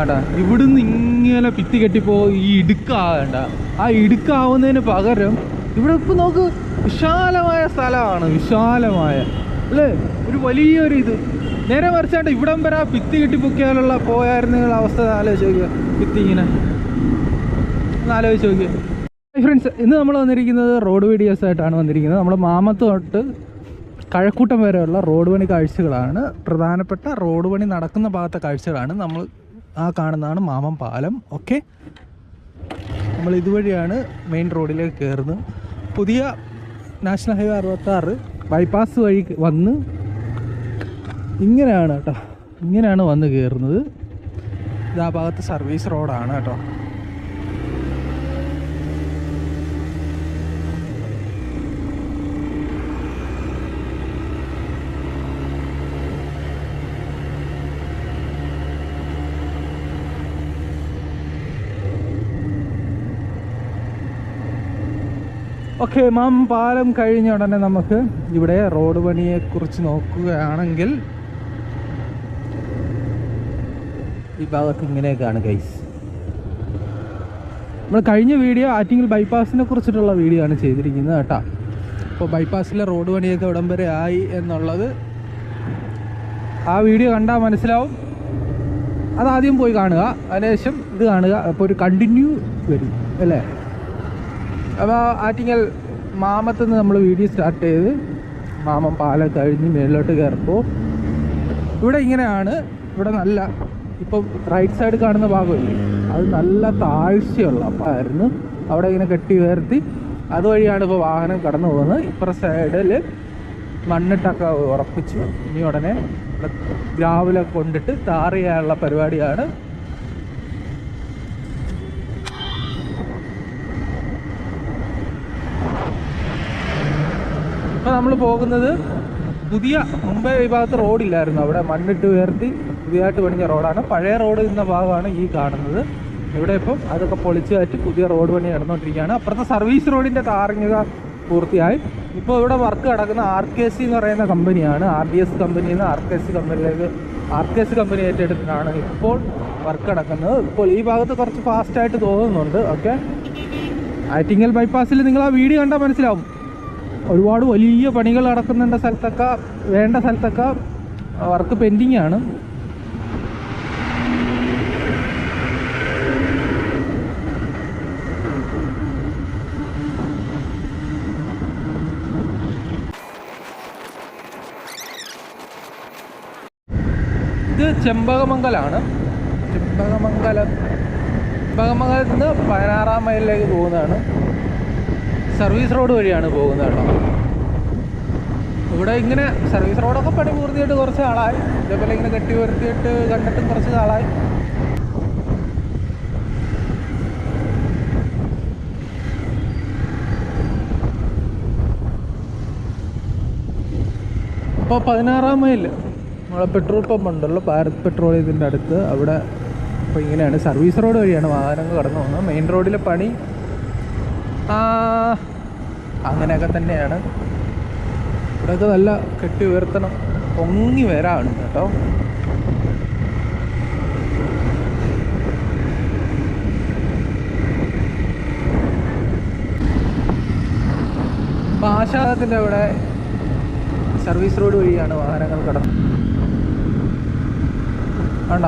ആട്ടാ ഇവിടുന്ന് ഇങ്ങനെ ഭിത്തി കെട്ടിപ്പോ ഈ ഇടുക്കാകണ്ട. ആ ഇടുക്കാവുന്നതിന് പകരം ഇവിടെ ഇപ്പം നോക്ക് വിശാലമായ സ്ഥലമാണ്, വിശാലമായ അല്ലേ, ഒരു വലിയൊരു ഇത്. നേരെ മറിച്ചാണ്ട് ഇവിടം വരെ ഭിത്തി കെട്ടിപ്പൊക്കിയാലുള്ള പോയായിരുന്ന അവസ്ഥ ആലോചിച്ച് നോക്കിയ. ഭിത്തി ഇങ്ങനെ ഒന്ന് ആലോചിച്ച് നോക്കിയ. ഫ്രണ്ട്സ്, ഇന്ന് നമ്മൾ വന്നിരിക്കുന്നത് റോഡ് വീഡിയോസ് ആയിട്ടാണ് വന്നിരിക്കുന്നത്. നമ്മൾ മാമത്ത് തൊട്ട് കഴക്കൂട്ടം വരെയുള്ള റോഡ് പണി കാഴ്ചകളാണ്, പ്രധാനപ്പെട്ട റോഡ് പണി നടക്കുന്ന ഭാഗത്തെ കാഴ്ചകളാണ്. നമ്മൾ ആ കാണുന്നതാണ് മാമം പാലം. ഓക്കെ, നമ്മൾ ഇതുവഴിയാണ് മെയിൻ റോഡിലേക്ക് കയറുന്നത്. പുതിയ നാഷണൽ ഹൈവേ 66 ബൈപ്പാസ് വഴി വന്ന് ഇങ്ങനെയാണ് കേട്ടോ, ഇങ്ങനെയാണ് വന്ന് കയറുന്നത്. ഇത് ആ ഭാഗത്ത് സർവീസ് റോഡാണ് കേട്ടോ. ഓക്കെ, മാം പാലം കഴിഞ്ഞ ഉടനെ നമുക്ക് ഇവിടെ റോഡ് പണിയെക്കുറിച്ച് നോക്കുകയാണെങ്കിൽ ഈ ഭാഗത്ത് ഇങ്ങനെയൊക്കെയാണ് ഗൈസ്. നമ്മൾ കഴിഞ്ഞ വീഡിയോ ആറ്റിങ്ങൽ ബൈപ്പാസിനെ കുറിച്ചിട്ടുള്ള വീഡിയോ ആണ് ചെയ്തിരിക്കുന്നത് കേട്ടോ. അപ്പോൾ ബൈപ്പാസിലെ റോഡ് പണിയൊക്കെ ഇവിടം വരെ ആയി എന്നുള്ളത് ആ വീഡിയോ കണ്ടാൽ മനസ്സിലാവും. അതാദ്യം പോയി കാണുക, അതിനുശേഷം ഇത് കാണുക. അപ്പോൾ ഒരു കണ്ടിന്യൂ വരും അല്ലേ. അപ്പോൾ ആറ്റിങ്ങൽ മാമത്തുനിന്ന് നമ്മൾ വീഡിയോ സ്റ്റാർട്ട് ചെയ്ത് മാമം പാലം കഴിഞ്ഞ് മേളിലോട്ട് കയറുമ്പോൾ ഇവിടെ ഇങ്ങനെയാണ്. ഇവിടെ നല്ല ഇപ്പം റൈറ്റ് സൈഡ് കാണുന്ന ഭാഗമില്ലേ, അത് നല്ല താഴ്ചയുള്ള ആയിരുന്നു. അവിടെ ഇങ്ങനെ കെട്ടി ഉയർത്തി അതുവഴിയാണ് ഇപ്പോൾ വാഹനം കടന്നു പോകുന്നത്. ഇപ്പുറ സൈഡിൽ മണ്ണിട്ടൊക്കെ ഉറപ്പിച്ചു. ഇനി ഉടനെ ഗ്രാവിലെ കൊണ്ടിട്ട് ടാർ ചെയ്യാനുള്ള പരിപാടിയാണ്. ഇപ്പോൾ നമ്മൾ പോകുന്നത് പുതിയ മുംബൈ വിഭാഗത്ത് റോഡില്ലായിരുന്നു, അവിടെ മണ്ണിട്ട് ഉയർത്തി പുതിയതായിട്ട് പണിഞ്ഞ റോഡാണ്. പഴയ റോഡ് ഇന്ന ഭാഗമാണ് ഈ കാണുന്നത്. ഇവിടെ ഇപ്പം അതൊക്കെ പൊളിച്ചു മാറ്റി പുതിയ റോഡ് പണി നടന്നുകൊണ്ടിരിക്കുകയാണ്. അപ്പുറത്തെ സർവീസ് റോഡിൻ്റെ ടാറിങ് പൂർത്തിയായി. ഇപ്പോൾ ഇവിടെ വർക്ക് നടക്കുന്ന RKC എന്ന് പറയുന്ന കമ്പനിയാണ്. RDS കമ്പനിയിൽ നിന്ന് RKC കമ്പനിയിലേക്ക് RKC കമ്പനി ഏറ്റെടുത്തിട്ടാണ് ഇപ്പോൾ വർക്ക് നടക്കുന്നത്. ഇപ്പോൾ ഈ ഭാഗത്ത് കുറച്ച് ഫാസ്റ്റായിട്ട് തോന്നുന്നുണ്ട്. ഓക്കെ, ആറ്റിങ്ങൽ ബൈപ്പാസിൽ നിങ്ങൾ ആ വീഡിയോ കണ്ടാൽ മനസ്സിലാവും. ഒരുപാട് വലിയ പണികൾ നടക്കുന്നുണ്ട് സ്ഥലത്തൊക്കെ, വേണ്ട സ്ഥലത്തൊക്കെ വർക്ക് പെൻഡിങ് ആണ്. ഇത് ചെമ്പകമംഗലാണ്. ചെമ്പകമംഗലത്ത് നിന്ന് 16-ാം മൈലിലേക്ക് പോകുന്നതാണ്. സർവീസ് റോഡ് വഴിയാണ് പോകുന്നത് കേട്ടോ. ഇവിടെ ഇങ്ങനെ സർവീസ് റോഡൊക്കെ പണി പൂർത്തിയായിട്ട് കുറച്ച് ആളായി. ഇതേപോലെ ഇങ്ങനെ കെട്ടി ഉയർത്തിയിട്ട് കണ്ടിട്ടും കുറച്ച് ആളായി. അപ്പോൾ 16-ാം മൈൽ നമ്മളെ പെട്രോൾ പമ്പ് ഉണ്ടല്ലോ, ഭാരത് പെട്രോളിയത്തിൻ്റെ അടുത്ത്. അവിടെ അപ്പോൾ ഇങ്ങനെയാണ് സർവീസ് റോഡ് വഴിയാണ് വാഹനങ്ങൾ കടന്നു പോകുന്നത്. മെയിൻ റോഡിലെ പണി അങ്ങനെയൊക്കെ തന്നെയാണ്. ഇവിടെയൊക്കെ നല്ല കെട്ടി ഉയർത്തണം, പൊങ്ങി വരാണ് കേട്ടോ. അപ്പോൾ ആശാദത്തിൻ്റെ അവിടെ സർവീസ് റോഡ് വഴിയാണ് വാഹനങ്ങൾ കടന്നു. വേണ്ട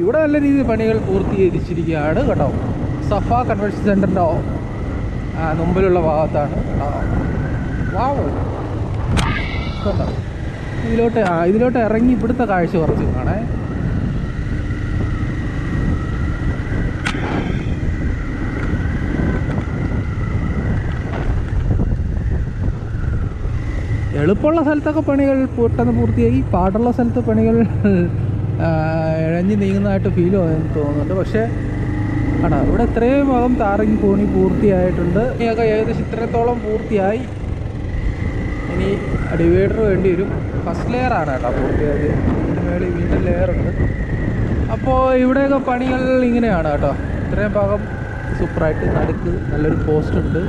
ഇവിടെ നല്ല രീതിയിൽ പണികൾ പൂർത്തീകരിച്ചിരിക്കുകയാണ് കേട്ടോ. സഫ കൺവെൻഷൻ സെൻ്ററിൻ്റെ മുമ്പിലുള്ള ഭാഗത്താണ്. വാവ്, ഇതിലോട്ട് ഇറങ്ങി ഇവിടുത്തെ കാഴ്ച കുറച്ച് കാണേ. എളുപ്പമുള്ള സ്ഥലത്തൊക്കെ പണികൾ പെട്ടെന്ന് പൂർത്തിയായി, പാടുള്ള സ്ഥലത്ത് പണികൾ ഇഴഞ്ഞ് നീങ്ങുന്നതായിട്ട് ഫീൽ തോന്നുന്നുണ്ട്. പക്ഷേ ഇവിടെ ഇത്രയും ഭാഗം ടാറിങ് പണി പൂർത്തിയായിട്ടുണ്ട്. ഇനിയൊക്കെ ഏകദേശം ഇത്രത്തോളം പൂർത്തിയായി. ഇനി ഡിവൈഡർ വേണ്ടി വരും. ഫസ്റ്റ് ലെയറാണ് കേട്ടോ പൂർത്തിയായത്. ഇതിന് മേളിൽ വീണ്ടും ലെയറുണ്ട്. അപ്പോൾ ഇവിടെയൊക്കെ പണികൾ ഇങ്ങനെയാണ് കേട്ടോ. ഇത്രയും ഭാഗം സൂപ്പറായിട്ട് നടുക്ക് നല്ലൊരു പോസ്റ്റ് ഉണ്ട്.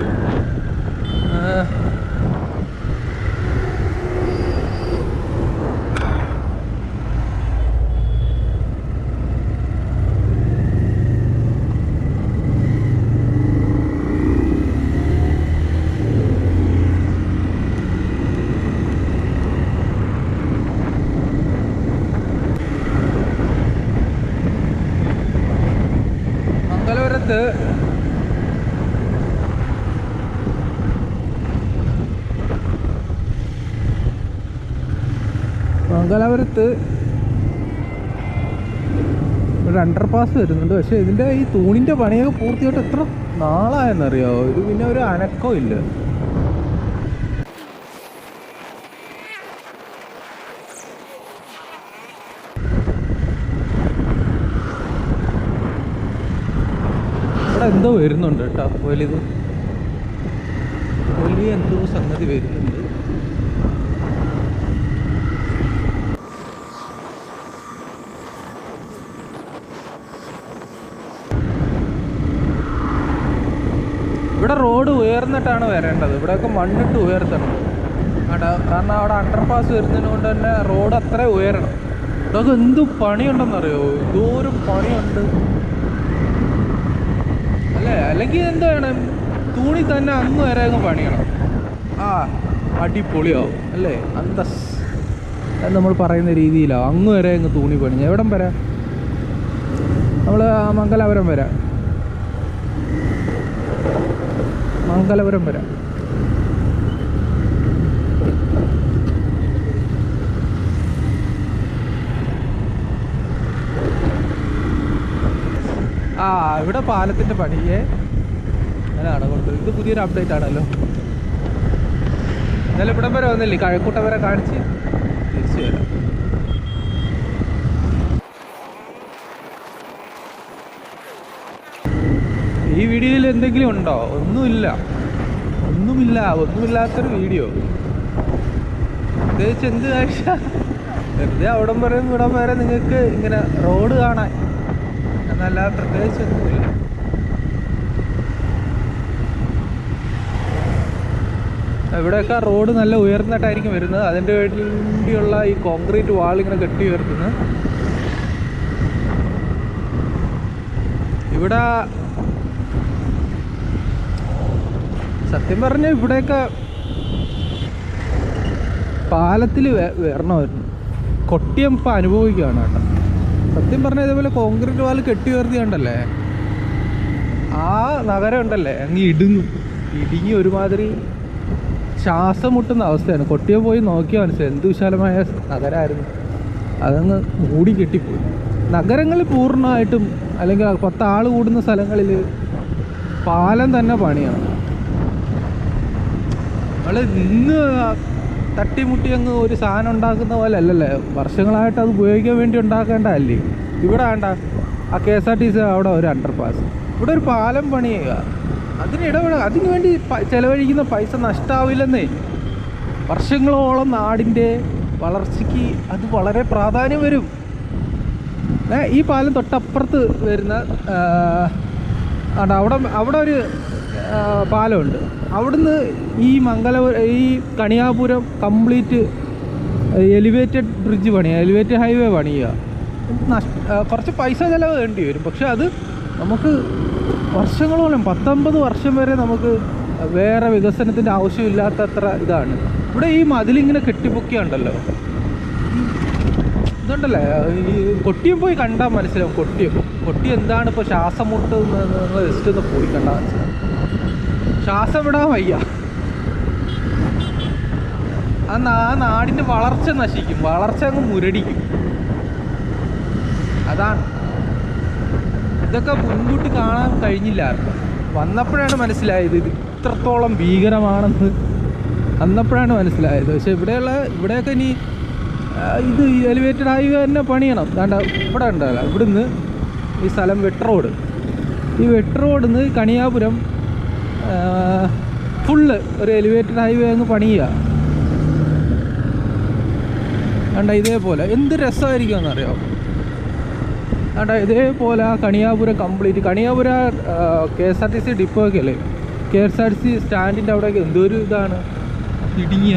മംഗലാപുരത്ത് ഒരു അണ്ടർപാസ് വരുന്നുണ്ട്. പക്ഷെ ഇതിൻ്റെ ഈ തൂണിൻ്റെ പണിയൊക്കെ പൂർത്തിയായിട്ട് എത്ര നാളായെന്നറിയാമോ? ഇത് പിന്നെ ഒരു അനക്കവും ഇല്ല. ഇവിടെ എന്തോ വരുന്നുണ്ട് കേട്ടോ, വലിയ എന്തോ സംഗതി വരുന്നുണ്ട്. ഇവിടെ റോഡ് ഉയർന്നിട്ടാണ് വരേണ്ടത്. ഇവിടെയൊക്കെ മണ്ണിട്ട് ഉയർത്തണം കാരണം അവിടെ അണ്ടർപാസ് വരുന്നതിന് കൊണ്ട് തന്നെ റോഡ് അത്ര ഉയരണം. ഇതൊക്കെ എന്ത് പണിയുണ്ടെന്നറിയോ? എന്തോരം പണിയുണ്ട് അല്ലേ? അല്ലെങ്കിൽ എന്താണ്, തൂണി തന്നെ അങ്ങ് വരെ അങ്ങ് പണിയണം. അടിപൊളിയാവും അല്ലേ? അന്തസ് നമ്മൾ പറയുന്ന രീതിയിലാവും. അങ്ങ് വരെ അങ്ങ് തൂണി പണിഞ്ഞ എവിടം വരാം? നമ്മൾ മംഗലാപുരം വരാം. ഇവിടെ പാലത്തിൻ്റെ പണിയെ അങ്ങനെയാണ് കൊണ്ട്. ഇത് പുതിയൊരു അപ്ഡേറ്റ് ആണല്ലോ. എന്നാലും ഇവിടം വരെ വന്നില്ലേ, കഴക്കൂട്ടം വരെ കാണിച്ച് തിരിച്ചു വരാം. ഈ വീഡിയോയിൽ എന്തെങ്കിലും ഉണ്ടോ? ഒന്നുമില്ലാത്തൊരു വീഡിയോ. പ്രത്യേകിച്ച് എന്ത് കാഴ്ച? വെറുതെ അവിടം വരെ ഇവിടം വരെ നിങ്ങൾക്ക് ഇങ്ങനെ റോഡ് കാണാൻ എന്നല്ലാതെ പ്രത്യേകിച്ച് ഒന്നുമില്ല. ഇവിടെയൊക്കെ റോഡ് നല്ല ഉയർന്നിട്ടായിരിക്കും വരുന്നത്. അതിൻ്റെ വേണ്ടിയുള്ള ഈ കോൺക്രീറ്റ് വാൾ ഇങ്ങനെ കെട്ടി ഉയർത്തുന്നത്. ഇവിടെ സത്യം പറഞ്ഞാൽ ഇവിടെയൊക്കെ പാലത്തിൽ വരണമായിരുന്നു. കൊട്ടിയം ഇപ്പം അനുഭവിക്കുകയാണ് കേട്ടോ. സത്യം പറഞ്ഞാൽ ഇതേപോലെ കോൺക്രീറ്റ് വാൾ കെട്ടി ഉയർത്തി കണ്ടല്ലേ, ആ നഗരം ഉണ്ടല്ലേ അങ്ങ് ഇടുങ്ങി ഒരുമാതിരി ശ്വാസം മുട്ടുന്ന അവസ്ഥയാണ്. കൊട്ടിയം പോയി നോക്കിയാൽ മനസ്സിലായി എന്ത് വിശാലമായ നഗരമായിരുന്നു. അതങ്ങ് മൂടി കെട്ടിപ്പോയി. നഗരങ്ങളിൽ പൂർണ്ണമായിട്ടും അല്ലെങ്കിൽ 10 ആൾ കൂടുന്ന സ്ഥലങ്ങളിൽ പാലം തന്നെ പണിയാണ്. നമ്മൾ ഇന്ന് തട്ടിമുട്ടി അങ്ങ് ഒരു സാധനം ഉണ്ടാക്കുന്ന പോലെ അല്ലല്ലേ, വർഷങ്ങളായിട്ട് അത് ഉപയോഗിക്കാൻ വേണ്ടി ഉണ്ടാക്കേണ്ടതല്ലേ. ഇവിടെ വേണ്ട ആ KSRTC അവിടെ ഒരു അണ്ടർപാസ്, ഇവിടെ ഒരു പാലം പണി ചെയ്യുക. അതിന് വേണ്ടി ചിലവഴിക്കുന്ന പൈസ നഷ്ടമാവില്ലെന്നേ. വർഷങ്ങളോളം നാടിൻ്റെ വളർച്ചയ്ക്ക് അത് വളരെ പ്രാധാന്യം വരും. ഈ പാലം തൊട്ടപ്പുറത്ത് വരുന്ന അവിടെ ഒരു പാലമുണ്ട്. അവിടുന്ന് ഈ കണിയാപുരം കംപ്ലീറ്റ് എലിവേറ്റഡ് ബ്രിഡ്ജ് പണിയുക, എലിവേറ്റഡ് ഹൈവേ പണിയുക. കുറച്ച് പൈസ ചിലവ് വേണ്ടി വരും. പക്ഷെ അത് നമുക്ക് വർഷങ്ങളോളം 19 വർഷം വരെ നമുക്ക് വേറെ വികസനത്തിൻ്റെ ആവശ്യമില്ലാത്തത്ര ഇതാണ്. ഇവിടെ ഈ മതിലിങ്ങനെ കെട്ടിപ്പൊക്കിയുണ്ടല്ലോ, ഇതുണ്ടല്ലേ. ഈ കൊട്ടിയം പോയി കണ്ടാൽ മനസ്സിലാവും. കൊട്ടി എന്താണ് ഇപ്പോൾ ശ്വാസം മുട്ട് നിങ്ങൾ ജസ്റ്റ് ഒന്ന് പോയി കണ്ടാൽ മനസ്സിലാവും. ശ്വാസം വിടാൻ വയ്യ. ആ നാടിൻ്റെ വളർച്ച നശിക്കും, വളർച്ച അങ്ങ് മുരടിക്കും. അതാണ്. ഇതൊക്കെ മുൻകൂട്ടി കാണാൻ കഴിഞ്ഞില്ല. വന്നപ്പോഴാണ് മനസ്സിലായത് ഇത് ഇത്രത്തോളം ഭീകരമാണെന്ന്. അന്നപ്പോഴാണ് മനസ്സിലായത്. പക്ഷെ ഇവിടെയൊക്കെ ഇനി ഇത് എലിവേറ്റഡ് ഹൈവേ തന്നെ പണിയണം. ഇവിടെ ഉണ്ടല്ലോ, ഇവിടുന്ന് ഈ സ്ഥലം വെട്ടറോഡ്, ഈ വെട്ടറോഡിൽ നിന്ന് കണിയാപുരം ഫുള്ള് ഒരു എലിവേറ്റഡ് ഹൈവേ അങ്ങ് പണിയുക. ഇതേപോലെ എന്ത് രസമായിരിക്കും എന്നറിയാം. ഇതേപോലെ ആ Kaniyapuram complete, Kaniyapuram KSRTC depot ഒക്കെ അല്ലേ, KSRTC സ്റ്റാൻഡിൻ്റെ അവിടെയൊക്കെ എന്തൊരു ഇതാണ് ഇടുങ്ങിയ.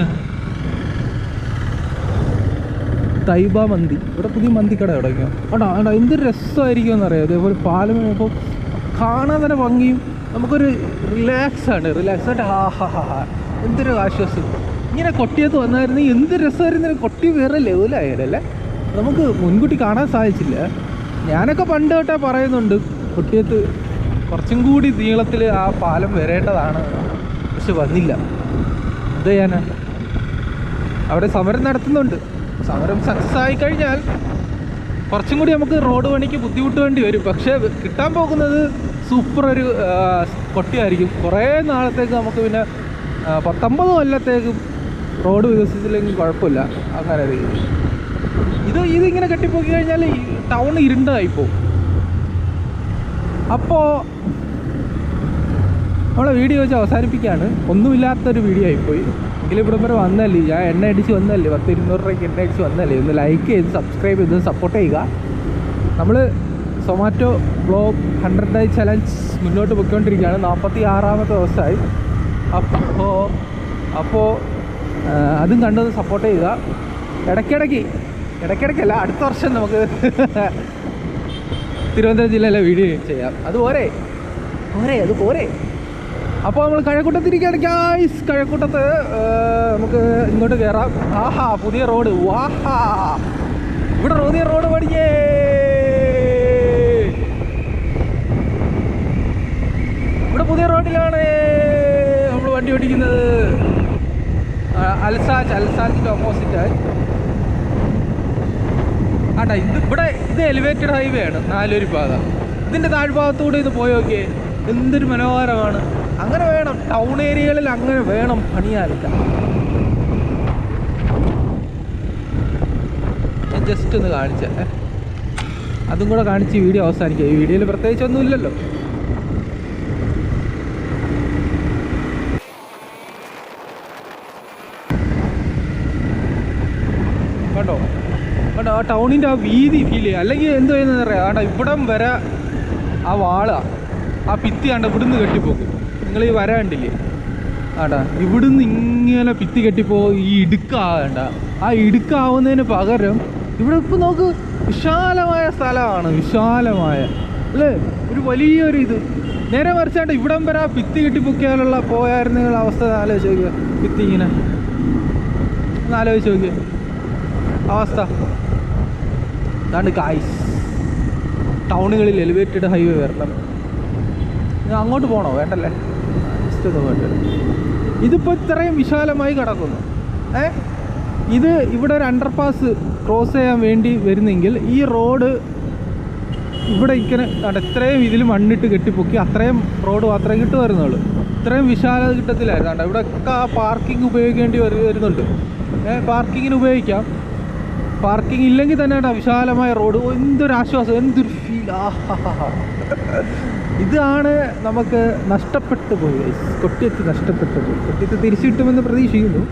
തൈബ മന്തി, ഇവിടെ പുതിയ മന്തിക്കട എവിടെയൊക്കെയാണ്. എന്തൊരു രസമായിരിക്കും എന്നറിയാം. അതേപോലെ പാലം ഇപ്പോൾ കാണാൻ തന്നെ ഭംഗിയും, നമുക്കൊരു റിലാക്സായിട്ട് എന്തൊരു ആശ്വാസം. ഇങ്ങനെ കൊട്ടിയത്ത് വന്നായിരുന്നെങ്കിൽ എന്ത് രസമായിരുന്നു. കൊട്ടി വേറെ ലെവലായാലല്ലേ, നമുക്ക് മുൻകൂട്ടി കാണാൻ സാധിച്ചില്ല. ഞാനൊക്കെ പണ്ട് തൊട്ടേ പറയുന്നുണ്ട് കൊട്ടിയത്ത് കുറച്ചും കൂടി നീളത്തിൽ ആ പാലം വരേണ്ടതാണ്, പക്ഷെ വന്നില്ല. എന്ത് ചെയ്യാനാ? അവിടെ സമരം നടത്തുന്നുണ്ട്. സമരം സക്സസ് ആയി കഴിഞ്ഞാൽ കുറച്ചും കൂടി നമുക്ക് റോഡ് പണിക്ക് ബുദ്ധിമുട്ടേണ്ടി വരും. പക്ഷേ കിട്ടാൻ പോകുന്നത് സൂപ്പർ ഒരു കൊട്ടിയായിരിക്കും. കുറേ നാളത്തേക്ക് നമുക്ക് പിന്നെ 19 കൊല്ലത്തേക്കും റോഡ് വികസിച്ചില്ലെങ്കിൽ കുഴപ്പമില്ല. അങ്ങനെ ഇതിങ്ങനെ കെട്ടിപ്പോക്കി കഴിഞ്ഞാൽ ഈ ടൗൺ ഇരുണ്ടതായിപ്പോവും. അപ്പോൾ നമ്മളെ വീഡിയോ വെച്ച് അവസാനിപ്പിക്കുകയാണ്. ഒന്നുമില്ലാത്തൊരു വീഡിയോ ആയിപ്പോയി. എങ്കിലും ഇവിടെ വരെ വന്നല്ലേ, ഞാൻ എണ്ണ അടിച്ച് വന്നല്ലേ, 10-200 രൂപയ്ക്ക് എണ്ണ അടിച്ച് വന്നല്ലേ. ഒന്ന് ലൈക്ക് ചെയ്ത് സബ്സ്ക്രൈബ് ചെയ്ത് സപ്പോർട്ട് ചെയ്യുക. നമ്മൾ സൊമാറ്റോ ബ്ലോഗ് 100 ഡേ ചലഞ്ച് മുന്നോട്ട് പോയിക്കൊണ്ടിരിക്കുകയാണ്. 46ാമത്തെ ദിവസമായി. അപ്പോൾ അതും കണ്ടൊന്ന് സപ്പോർട്ട് ചെയ്യുക. ഇടയ്ക്കിടയ്ക്കല്ല, അടുത്ത വർഷം നമുക്ക് തിരുവനന്തപുരം ജില്ലയിലെ വീഡിയോ ചെയ്യാം. അത് പോരെ. അപ്പോൾ നമ്മൾ കഴക്കൂട്ടത്തിരിക്കുകയാണ് ഗായ്സ്. കഴക്കൂട്ടത്ത് നമുക്ക് ഇങ്ങോട്ട് കയറാം. ആഹാ, പുതിയ റോഡ്. വാഹാ, ഇവിടെ പുതിയ റോഡ് പണിയേ. ഇവിടെ പുതിയ റോഡിലാണ് നമ്മൾ വണ്ടി ഓടിക്കുന്നത്. അൽസാജിൻ്റെ ഓപ്പോസിറ്റായി ആട്ടാ. ഇത് എലിവേറ്റഡ് ഹൈവേ ആണ്, 4 വരി പാത. ഇതിൻ്റെ താഴ്ഭാഗത്തൂടെ ഇത് പോയി നോക്കിയേ, എന്തൊരു മനോഹരമാണ്. അങ്ങനെ വേണം, ടൗൺ ഏരിയകളിൽ അങ്ങനെ വേണം പണിയാനില്ല. ഞാൻ ജസ്റ്റ് ഒന്ന് കാണിച്ചേ, അതും കൂടെ കാണിച്ച് വീഡിയോ അവസാനിക്കുക. ഈ വീഡിയോയിൽ പ്രത്യേകിച്ചൊന്നുമില്ലല്ലോ. കണ്ടോ ആ ടൗണിൻ്റെ ആ വീതി ഫീൽ ചെയ്യുക. അല്ലെങ്കിൽ എന്ത് ചെയ്യുന്നതെന്ന് അറിയാം, ആണ്ടാ ഇവിടം വരെ ആ വാള, ആ ഭിത്തി കണ്ട ഇവിടുന്ന് കെട്ടിപ്പോക്കും. നിങ്ങൾ ഈ വരാണ്ടില്ലേ ആണ്ടാ, ഇവിടുന്ന് ഇങ്ങനെ ഭിത്തി കെട്ടിപ്പോ ഈ ഇടുക്കാവേണ്ട. ആ ഇടുക്കാവുന്നതിന് പകരം ഇവിടെ ഇപ്പം നോക്ക്, വിശാലമായ സ്ഥലമാണ്, വിശാലമായ അല്ലേ, ഒരു വലിയൊരു ഇത്. നേരെ മറിച്ചാണ്ട് ഇവിടം വരെ ആ ഭിത്തി കെട്ടിപ്പൊക്കിയാലുള്ള പോയായിരുന്ന അവസ്ഥ ആലോചിച്ച് നോക്കിയ. ഭിത്തി ഇങ്ങനെ ഒന്ന് ആലോചിച്ച് നോക്കിയ അവസ്ഥ. അതാണ്ട് ഗായ്സ്, ടൗണുകളിൽ എലിവേറ്റഡ് ഹൈവേ വരണം. അങ്ങോട്ട് പോകണോ? വേണ്ടല്ലേ, ജസ്റ്റ് ഒന്ന് വേണ്ട. ഇതിപ്പോൾ ഇത്രയും വിശാലമായി കിടക്കുന്നു. ഇത് ഇവിടെ ഒരു അണ്ടർപാസ് ക്രോസ് ചെയ്യാൻ വേണ്ടി വരുന്നെങ്കിൽ ഈ റോഡ് ഇവിടെ ഇങ്ങനെ ഇത്രയും ഇതിൽ മണ്ണിട്ട് കെട്ടിപ്പൊക്കി അത്രയും റോഡ് മാത്രമേ കിട്ടുമായിരുന്നുള്ളൂ. ഇത്രയും വിശാലത കിട്ടത്തില്ലായിരുന്നു. ഇവിടെ ഒക്കെ പാർക്കിംഗ് ഉപയോഗിക്കേണ്ടി വരുന്നുണ്ട്. പാർക്കിങ്ങിന് ഉപയോഗിക്കാം. പാർക്കിംഗ് ഇല്ലെങ്കിൽ തന്നെ വിശാലമായ റോഡ്. എന്തൊരു ആശ്വാസം, എന്തൊരു ഫീൽ. ഇതാണ് നമുക്ക് നഷ്ടപ്പെട്ടു പോയി. കൊട്ടിയത്ത് നഷ്ടപ്പെട്ടു പോയി. കൊട്ടിയത്ത് തിരിച്ചു കിട്ടുമെന്ന് പ്രതീക്ഷിക്കുന്നു.